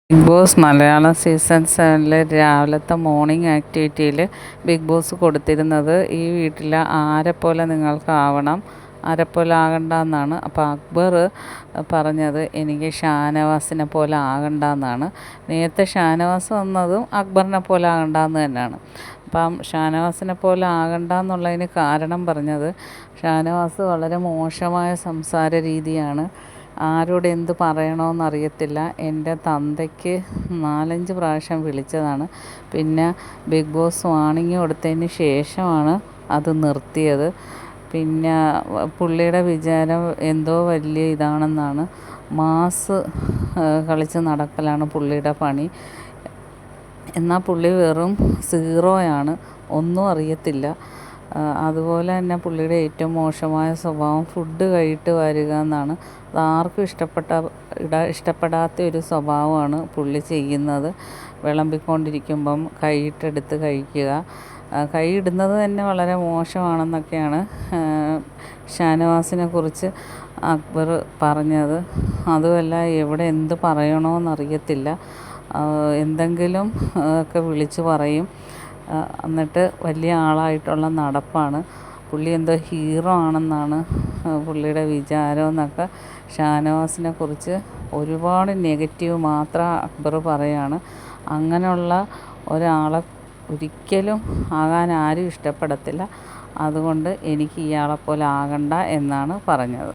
Big boss Malayalam season 7 രാവിലത്തെ morning ആക്ടിവിറ്റിയിൽ big boss കൊടുത്തിരുന്നത് ഈ വീട്ടിൽ ആരെപ്പോലെ നിങ്ങൾക്കാവണം, ആരെപ്പോലെ ആകണ്ടെന്നാണ്. അപ്പോൾ അക്ബർ പറഞ്ഞത് എനിക്ക് ഷാനവാസിനെ പോലെ ആകണ്ടെന്നാണ്. നേരത്തെ ഷാനവാസ് വന്നതും അക്ബറിനെ പോലെ ആകണ്ടെന്ന് തന്നെയാണ്. അപ്പം ഷാനവാസിനെ പോലെ ആകണ്ടെന്നുള്ളതിന് കാരണം പറഞ്ഞത് ഷാനവാസ് വളരെ മോശമായ സംസാര രീതിയാണ്. ആരോട് എന്ത് പറയണമെന്നറിയത്തില്ല. എൻ്റെ തന്തയ്ക്ക് 4-5 പ്രാവശ്യം വിളിച്ചതാണ്. പിന്നെ ബിഗ് ബോസ് വാണിംഗ് കൊടുത്തതിന് ശേഷമാണ് അത് നിർത്തിയത്. പിന്നെ പുള്ളിയുടെ വിചാരം എന്തോ വലിയ ഇതാണെന്നാണ്. മാസ് കളിച്ച് നടക്കലാണ് പുള്ളിയുടെ പണി. എന്നാൽ പുള്ളി വെറും സീറോയാണ്, ഒന്നും അറിയത്തില്ല. അതുപോലെ തന്നെ പുള്ളിയുടെ ഏറ്റവും മോശമായ സ്വഭാവം ഫുഡ് കഴിയിട്ട് വരിക എന്നാണ്. അതാർക്കും ഇഷ്ടപ്പെടാത്ത ഒരു സ്വഭാവമാണ് പുള്ളി ചെയ്യുന്നത്. വിളമ്പിക്കൊണ്ടിരിക്കുമ്പം കൈയിട്ടെടുത്ത് കഴിക്കുക, കൈയിടുന്നത് തന്നെ വളരെ മോശമാണെന്നൊക്കെയാണ് ഷാനവാസിനെ കുറിച്ച് അക്ബർ പറഞ്ഞത്. അതുമല്ല, എവിടെ എന്ത് പറയണമെന്നറിയത്തില്ല. എന്തെങ്കിലും ഒക്കെ വിളിച്ച് പറയും. എന്നിട്ട് വലിയ ആളായിട്ടുള്ള നടപ്പാണ്. പുള്ളി എന്തോ ഹീറോ ആണെന്നാണ് പുള്ളിയുടെ വിചാരം എന്നൊക്കെ ഷാനവാസിനെ കുറിച്ച് ഒരുപാട് നെഗറ്റീവ് മാത്രം അക്ബർ പറയാണ്. അങ്ങനെയുള്ള ഒരാളെ ഒരിക്കലും ആകാൻ ആരും ഇഷ്ടപ്പെടത്തില്ല. അതുകൊണ്ട് എനിക്ക് ഇയാളെപ്പോലെ ആകണ്ട എന്നാണ് പറഞ്ഞത്.